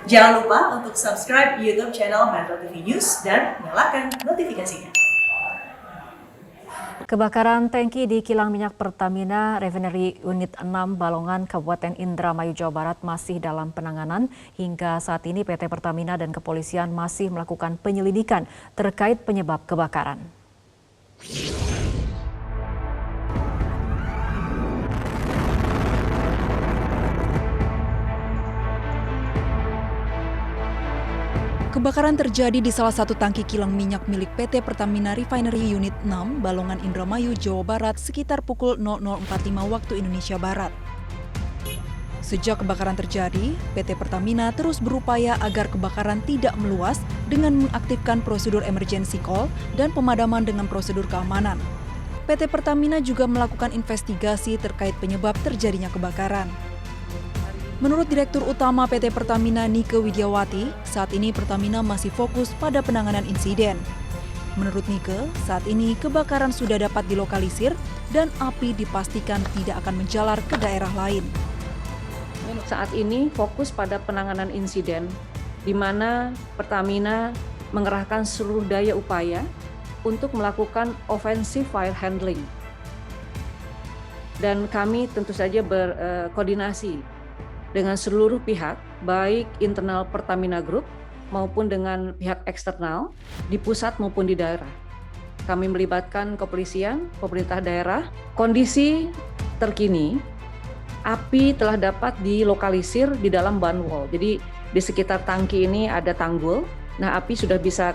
Jangan lupa untuk subscribe YouTube channel Metro TV News dan nyalakan notifikasinya. Kebakaran tangki di kilang minyak Pertamina Refinery Unit 6 Balongan, Kabupaten Indramayu, Jawa Barat masih dalam penanganan. Hingga saat ini PT Pertamina dan kepolisian masih melakukan penyelidikan terkait penyebab kebakaran. Kebakaran terjadi di salah satu tangki kilang minyak milik PT Pertamina Refinery Unit 6, Balongan, Indramayu, Jawa Barat sekitar pukul 00.45 waktu Indonesia Barat. Sejak kebakaran terjadi, PT Pertamina terus berupaya agar kebakaran tidak meluas dengan mengaktifkan prosedur emergency call dan pemadaman dengan prosedur keamanan. PT Pertamina juga melakukan investigasi terkait penyebab terjadinya kebakaran. Menurut Direktur Utama PT Pertamina Nike Widiawati, saat ini Pertamina masih fokus pada penanganan insiden. Menurut Nike, saat ini kebakaran sudah dapat dilokalisir dan api dipastikan tidak akan menjalar ke daerah lain. Saat ini fokus pada penanganan insiden, di mana Pertamina mengerahkan seluruh daya upaya untuk melakukan offensive fire handling. Dan kami tentu saja berkoordinasi dengan seluruh pihak, baik internal Pertamina Group maupun dengan pihak eksternal di pusat maupun di daerah. Kami melibatkan kepolisian, pemerintah daerah. Kondisi terkini, api telah dapat dilokalisir di dalam banwall. Jadi di sekitar tangki ini ada tanggul. Nah, api sudah bisa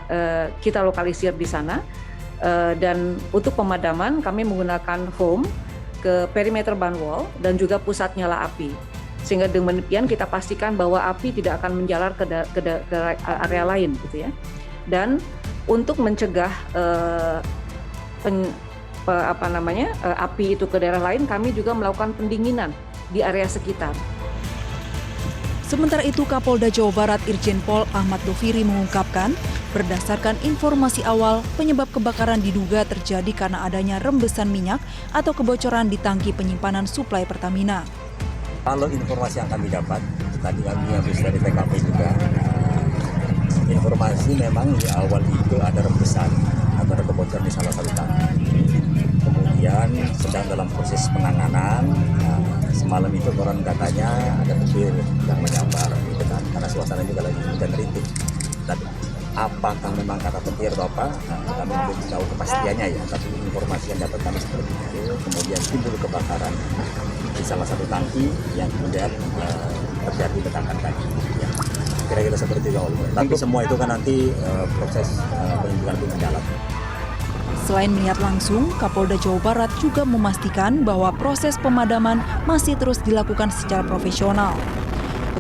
kita lokalisir di sana. Dan untuk pemadaman kami menggunakan foam ke perimeter banwall dan juga pusat nyala api. Sehingga dengan demikian kita pastikan bahwa api tidak akan menjalar ke area lain, gitu ya. Dan untuk mencegah api itu ke daerah lain, kami juga melakukan pendinginan di area sekitar. Sementara itu, Kapolda Jawa Barat Irjen Pol Ahmad Doviri mengungkapkan, berdasarkan informasi awal, penyebab kebakaran diduga terjadi karena adanya rembesan minyak atau kebocoran di tangki penyimpanan suplai Pertamina. Kalau informasi yang kami dapat, tadi kami habis dari TKP juga, informasi memang di awal itu ada rembesan atau ada kebocoran di salah satu tangki. Kemudian sedang dalam proses penanganan, semalam itu koran katanya ada petir yang menyambar, gitu kan, karena suasana juga lagi hujan rintik. Tapi apakah memang kata petir atau apa, kami belum tahu kepastiannya ya, tapi informasi yang dapat kami seperti itu. Kemudian timbul kebakaran di salah satu tangki yang kemudian terjadi ledakan tadi. Ya, kira-kira seperti itu. Tapi semua itu kan nanti proses penyelidikan itu berjalan. Selain melihat langsung, Kapolda Jawa Barat juga memastikan bahwa proses pemadaman masih terus dilakukan secara profesional.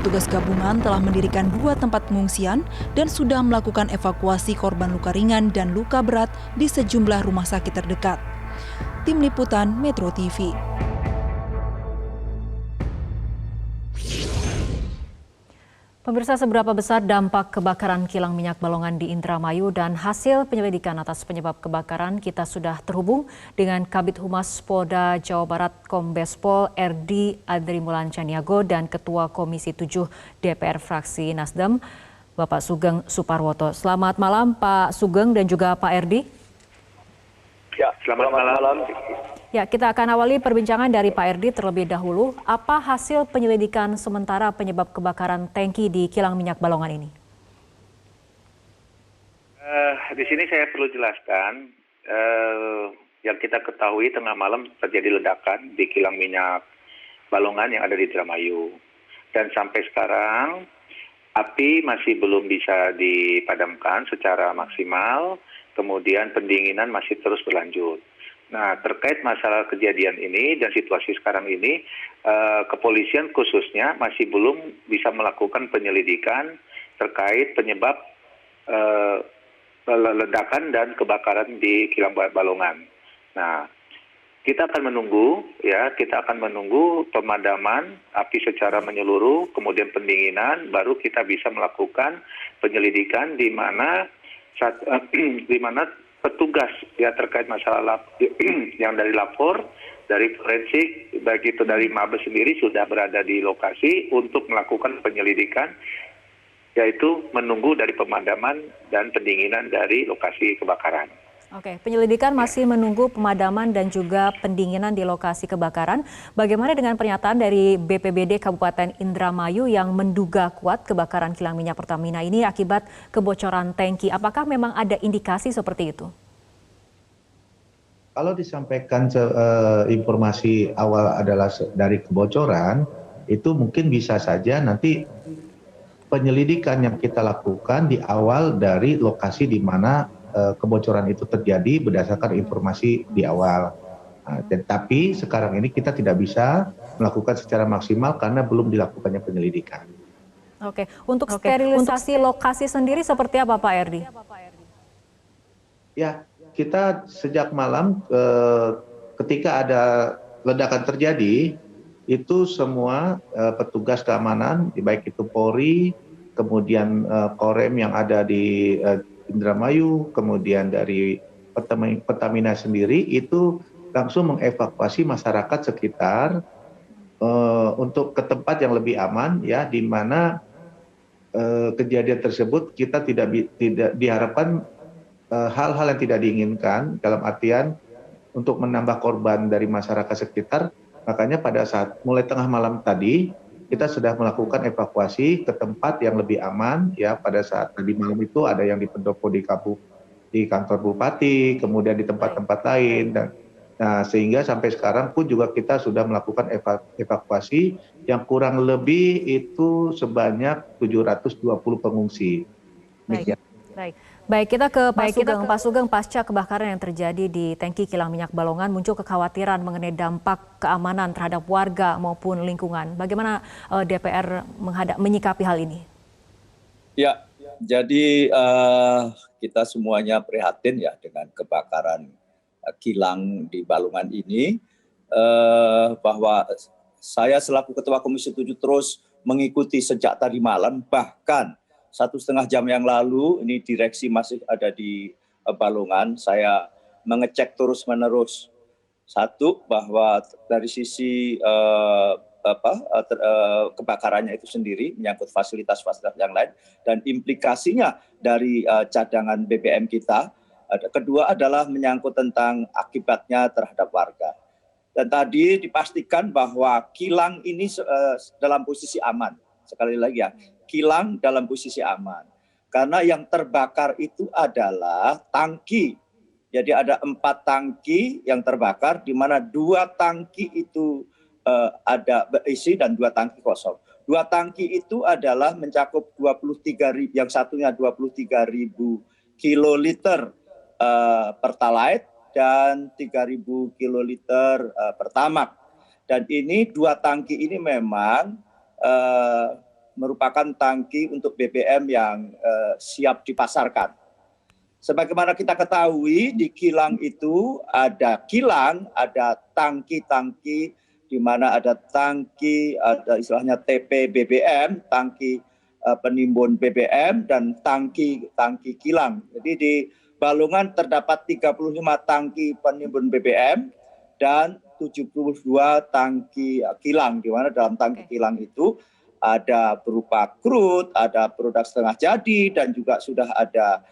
Petugas gabungan telah mendirikan 2 tempat pengungsian dan sudah melakukan evakuasi korban luka ringan dan luka berat di sejumlah rumah sakit terdekat. Tim Liputan Metro TV. Pemirsa, seberapa besar dampak kebakaran kilang minyak Balongan di Indramayu dan hasil penyelidikan atas penyebab kebakaran, kita sudah terhubung dengan Kabid Humas Polda Jawa Barat Kombes Pol RD Adrimulan Caniago dan Ketua Komisi 7 DPR Fraksi Nasdem, Bapak Sugeng Suparwoto. Selamat malam Pak Sugeng dan juga Pak RD. Ya, selamat malam. Ya, kita akan awali perbincangan dari Pak RD terlebih dahulu. Apa hasil penyelidikan sementara penyebab kebakaran tangki di kilang minyak Balongan ini? Di sini saya perlu jelaskan, yang kita ketahui tengah malam terjadi ledakan di kilang minyak Balongan yang ada di Indramayu. Dan sampai sekarang api masih belum bisa dipadamkan secara maksimal, kemudian pendinginan masih terus berlanjut. Nah, terkait masalah kejadian ini dan situasi sekarang ini, kepolisian khususnya masih belum bisa melakukan penyelidikan terkait penyebab ledakan dan kebakaran di kilang Balongan. Nah, kita akan menunggu pemadaman api secara menyeluruh, kemudian pendinginan, baru kita bisa melakukan penyelidikan di mana petugas ya terkait masalah yang dari lapor, dari forensik, baik itu dari Mabes sendiri sudah berada di lokasi untuk melakukan penyelidikan yaitu menunggu dari pemadaman dan pendinginan dari lokasi kebakaran. Oke, penyelidikan masih menunggu pemadaman dan juga pendinginan di lokasi kebakaran. Bagaimana dengan pernyataan dari BPBD Kabupaten Indramayu yang menduga kuat kebakaran kilang minyak Pertamina ini akibat kebocoran tangki? Apakah memang ada indikasi seperti itu? Kalau disampaikan informasi awal adalah dari kebocoran, itu mungkin bisa saja nanti penyelidikan yang kita lakukan di awal dari lokasi di mana kebocoran itu terjadi berdasarkan informasi di awal. Tetapi sekarang ini kita tidak bisa melakukan secara maksimal karena belum dilakukannya penyelidikan. Oke, untuk sterilisasi lokasi sendiri seperti apa Pak Erdi? Ya, kita sejak malam ketika ada ledakan terjadi, itu semua petugas keamanan, baik itu Polri, kemudian Korem yang ada di Indramayu, kemudian dari Pertamina sendiri itu langsung mengevakuasi masyarakat sekitar untuk ke tempat yang lebih aman, ya, di mana kejadian tersebut kita tidak diharapkan hal-hal yang tidak diinginkan, dalam artian untuk menambah korban dari masyarakat sekitar. Makanya pada saat mulai tengah malam tadi kita sudah melakukan evakuasi ke tempat yang lebih aman, ya. Pada saat tadi malam itu ada yang di pendopo di kantor bupati, kemudian di tempat-tempat lain, dan sehingga sampai sekarang pun juga kita sudah melakukan evakuasi yang kurang lebih itu sebanyak 720 pengungsi. Baik, kita ke Pak Sugeng. Pasca kebakaran yang terjadi di tangki kilang minyak Balongan, muncul kekhawatiran mengenai dampak keamanan terhadap warga maupun lingkungan. Bagaimana DPR menyikapi hal ini? Ya, jadi kita semuanya prihatin ya dengan kebakaran kilang di Balongan ini, bahwa saya selaku Ketua Komisi 7 terus mengikuti sejak tadi malam, bahkan 1,5 jam yang lalu ini direksi masih ada di Balongan. Saya mengecek terus-menerus. Satu, bahwa dari sisi kebakarannya itu sendiri menyangkut fasilitas-fasilitas yang lain dan implikasinya dari cadangan BBM kita. Kedua adalah menyangkut tentang akibatnya terhadap warga. Dan tadi dipastikan bahwa kilang ini dalam posisi aman. Sekali lagi ya, kilang dalam posisi aman. Karena yang terbakar itu adalah tangki. Jadi ada 4 tangki yang terbakar, di mana 2 tangki itu ada berisi dan 2 tangki kosong. 2 tangki itu adalah mencakup 23.000, yang satunya 23.000 kiloliter Pertalite dan 3.000 kiloliter Pertamax. Dan ini 2 tangki ini memang merupakan tangki untuk BBM yang siap dipasarkan. Sebagaimana kita ketahui, di kilang itu ada tangki-tangki, di mana ada tangki, ada istilahnya TP BBM, tangki penimbun BBM, dan tangki kilang. Jadi di Balongan terdapat 35 tangki penimbun BBM dan 72 tangki kilang, di mana dalam tangki kilang itu ada berupa crude, ada produk setengah jadi, dan juga sudah ada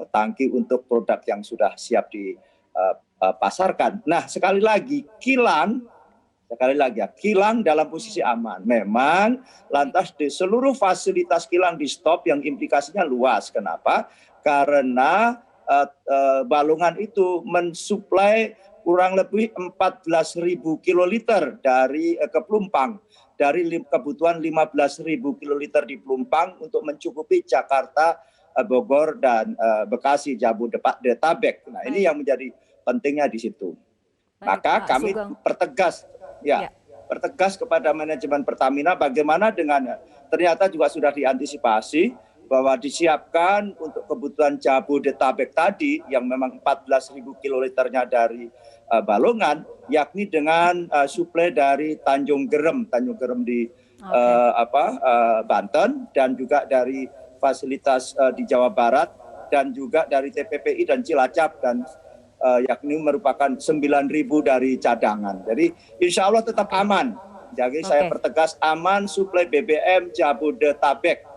tangki untuk produk yang sudah siap dipasarkan. Nah, sekali lagi kilang dalam posisi aman. Memang lantas di seluruh fasilitas kilang di stop yang implikasinya luas. Kenapa? Karena Balongan itu mensuplai kurang lebih 14.000 kiloliter dari ke Pelumpang, dari kebutuhan 15.000 kiloliter di Pelumpang untuk mencukupi Jakarta, Bogor, dan Bekasi, Jabodetabek. Nah, ini yang menjadi pentingnya di situ. Maka kami pertegas kepada manajemen Pertamina bagaimana dengan, ternyata juga sudah diantisipasi bahwa disiapkan untuk kebutuhan Jabodetabek tadi yang memang 14.000 kiloliternya dari Balongan, yakni dengan suplai dari Tanjung Gerem di Banten, dan juga dari fasilitas di Jawa Barat, dan juga dari TPPI dan Cilacap, dan yakni merupakan 9.000 dari cadangan. Jadi insya Allah tetap aman. Jadi saya pertegas aman suplai BBM Jabodetabek.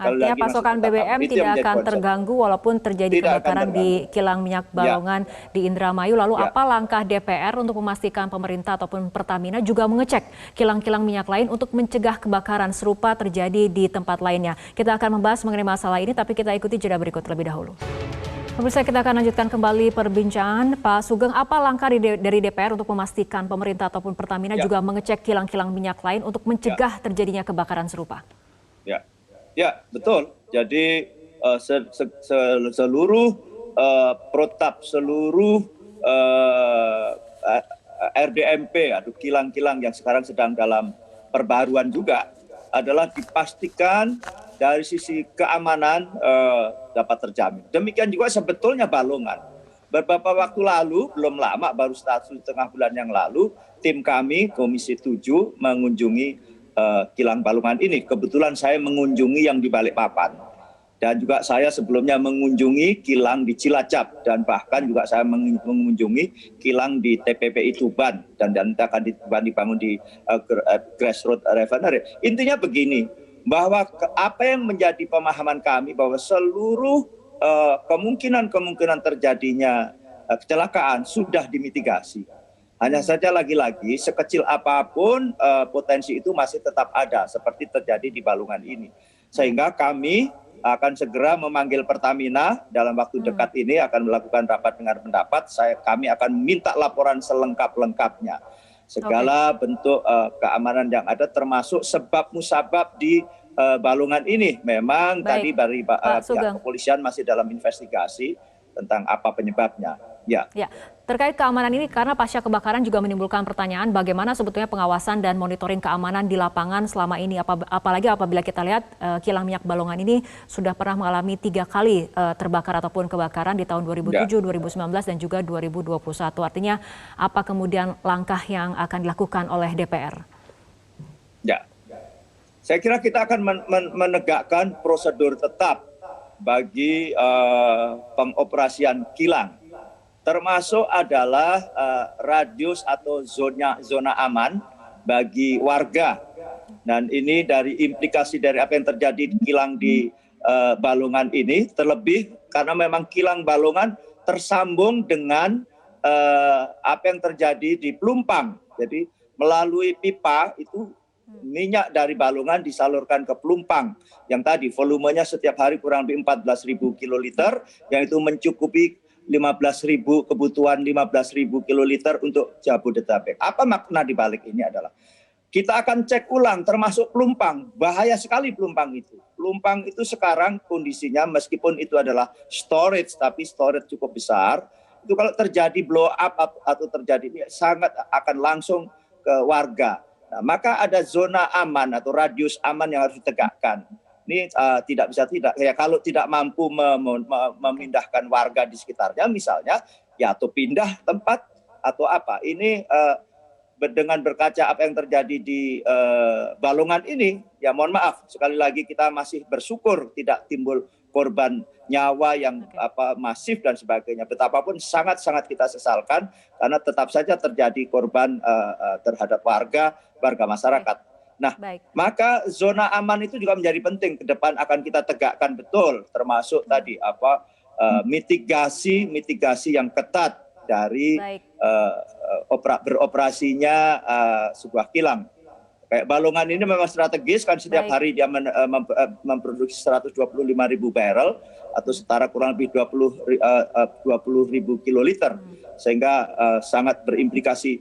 Sekali Artinya lagi, masih pasokan tetap aman. BBM Itu yang tidak menjadi akan concern. terganggu walaupun terjadi Tidak akan kebakaran di terganggu. kilang minyak Balongan di Indramayu. Lalu Ya. apa langkah DPR untuk memastikan pemerintah ataupun Pertamina juga mengecek kilang-kilang minyak lain untuk mencegah kebakaran serupa terjadi di tempat lainnya? Kita akan membahas mengenai masalah ini, tapi kita ikuti jeda berikut terlebih dahulu. Pemirsa, kita akan lanjutkan kembali perbincangan. Pak Sugeng, apa langkah dari DPR untuk memastikan pemerintah ataupun Pertamina juga mengecek kilang-kilang minyak lain untuk mencegah terjadinya kebakaran serupa? Ya, betul. Jadi seluruh protap, seluruh RDMP atau kilang-kilang yang sekarang sedang dalam perbaruan juga adalah dipastikan dari sisi keamanan dapat terjamin. Demikian juga sebetulnya Balongan. Beberapa waktu lalu, belum lama, baru 1,5 bulan yang lalu, tim kami Komisi 7 mengunjungi kilang Balongan ini. Kebetulan saya mengunjungi yang di Balikpapan. Dan juga saya sebelumnya mengunjungi kilang di Cilacap. Dan bahkan juga saya mengunjungi kilang di TPPI Tuban. Dan nanti akan dibangun di Grassroots Refinery. Intinya begini, bahwa apa yang menjadi pemahaman kami bahwa seluruh kemungkinan terjadinya kecelakaan sudah dimitigasi. Hanya saja lagi-lagi sekecil apapun potensi itu masih tetap ada seperti terjadi di Balongan ini. Sehingga kami akan segera memanggil Pertamina dalam waktu dekat ini akan melakukan rapat dengar pendapat. Kami akan minta laporan selengkap-lengkapnya. Segala bentuk keamanan yang ada termasuk sebab musabab di Balongan ini. Memang tadi dari pihak kepolisian masih dalam investigasi tentang apa penyebabnya. Ya, terkait keamanan ini karena pasca kebakaran juga menimbulkan pertanyaan bagaimana sebetulnya pengawasan dan monitoring keamanan di lapangan selama ini. Apalagi apabila kita lihat kilang minyak Balongan ini sudah pernah mengalami 3 kali terbakar ataupun kebakaran di tahun 2007, 2019 dan juga 2021. Artinya apa kemudian langkah yang akan dilakukan oleh DPR? Ya, saya kira kita akan menegakkan prosedur tetap bagi pengoperasian kilang. Termasuk adalah radius atau zona aman bagi warga. Dan ini dari implikasi dari apa yang terjadi di kilang di Balongan ini, terlebih karena memang kilang Balongan tersambung dengan apa yang terjadi di Pelumpang. Jadi melalui pipa itu minyak dari Balongan disalurkan ke Pelumpang. Yang tadi volumenya setiap hari kurang lebih 14.000 kiloliter, yang itu mencukupi 15.000 kebutuhan 15.000 kiloliter untuk Jabodetabek. Apa makna di balik ini adalah kita akan cek ulang termasuk Pelumpang. Bahaya sekali Pelumpang itu. Pelumpang itu sekarang kondisinya meskipun itu adalah storage tapi storage cukup besar. Itu kalau terjadi blow up atau terjadi sangat akan langsung ke warga. Nah, maka ada zona aman atau radius aman yang harus ditegakkan. Ini tidak bisa ya kalau tidak mampu memindahkan warga di sekitarnya misalnya ya atau pindah tempat atau apa. Ini dengan berkaca apa yang terjadi di Balongan ini ya mohon maaf sekali lagi kita masih bersyukur tidak timbul korban nyawa yang masif dan sebagainya. Betapapun sangat-sangat kita sesalkan karena tetap saja terjadi korban terhadap warga masyarakat. Nah, maka zona aman itu juga menjadi penting ke depan akan kita tegakkan betul, termasuk tadi mitigasi yang ketat dari beroperasinya sebuah kilang. Kayak Balongan ini memang strategis kan setiap hari dia memproduksi 125.000 barrel atau setara kurang lebih 20.000 kiloliter. Sehingga sangat berimplikasi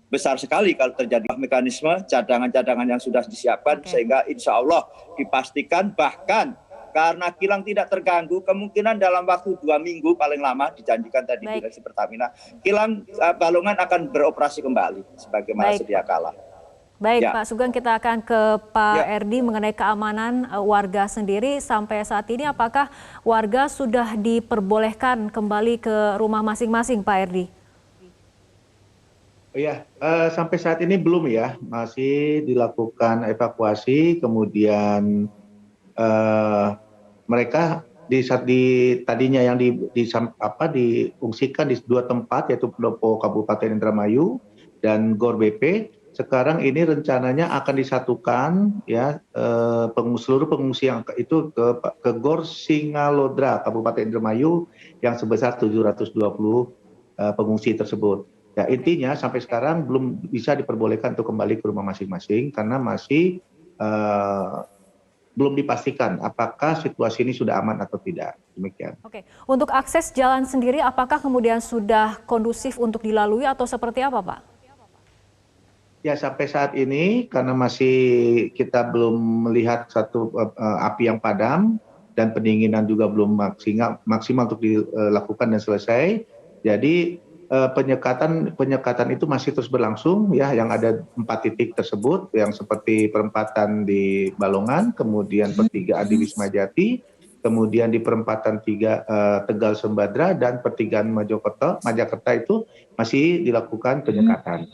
besar sekali kalau terjadi mekanisme cadangan-cadangan yang sudah disiapkan sehingga insya Allah dipastikan bahkan karena kilang tidak terganggu kemungkinan dalam waktu 2 minggu paling lama dijanjikan tadi Direksi Pertamina kilang Balongan akan beroperasi kembali sebagaimana sedia kala. Baik, Pak Sugeng, kita akan ke Pak Erdi mengenai keamanan warga sendiri. Sampai saat ini apakah warga sudah diperbolehkan kembali ke rumah masing-masing, Pak Erdi? Iya, sampai saat ini belum ya, masih dilakukan evakuasi, kemudian mereka tadinya yang diungsikan di 2 tempat yaitu Pendopo Kabupaten Indramayu dan GOR BP. sekarang ini rencananya akan disatukan ya seluruh pengungsi yang itu ke Gor Singalodra Kabupaten Indramayu yang sebesar 720 pengungsi tersebut. Ya intinya sampai sekarang belum bisa diperbolehkan untuk kembali ke rumah masing-masing karena masih belum dipastikan apakah situasi ini sudah aman atau tidak. Demikian. Oke, untuk akses jalan sendiri apakah kemudian sudah kondusif untuk dilalui atau seperti apa, Pak? Ya sampai saat ini karena masih kita belum melihat satu api yang padam dan pendinginan juga belum maksimal untuk dilakukan dan selesai. Jadi penyekatan itu masih terus berlangsung ya, yang ada 4 titik tersebut yang seperti perempatan di Balongan, kemudian pertigaan di Wisma Jati, kemudian di perempatan 3 Tegal Sembadra dan pertigaan Majakerta itu masih dilakukan penyekatan.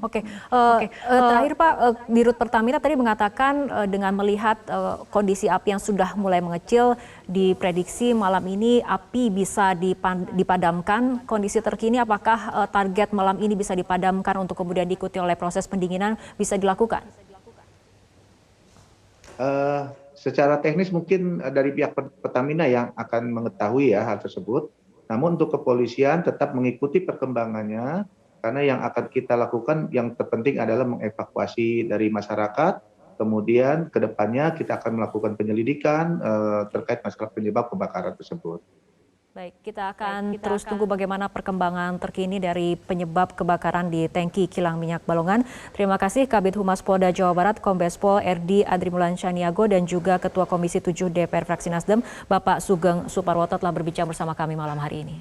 Oke, terakhir Pak, Dirut Pertamina tadi mengatakan dengan melihat kondisi api yang sudah mulai mengecil, diprediksi malam ini api bisa dipadamkan. Kondisi terkini apakah target malam ini bisa dipadamkan untuk kemudian diikuti oleh proses pendinginan bisa dilakukan? Secara teknis mungkin dari pihak Pertamina yang akan mengetahui ya hal tersebut. Namun untuk kepolisian tetap mengikuti perkembangannya. Karena yang akan kita lakukan yang terpenting adalah mengevakuasi dari masyarakat, kemudian ke depannya kita akan melakukan penyelidikan terkait masalah penyebab kebakaran tersebut. Baik, kita akan terus tunggu bagaimana perkembangan terkini dari penyebab kebakaran di tangki kilang minyak Balongan. Terima kasih Kabid Humas Polda Jawa Barat, Kombes Pol RD Adrimulan Chaniago dan juga Ketua Komisi 7 DPR Fraksi Nasdem, Bapak Sugeng Suparwoto telah berbincang bersama kami malam hari ini.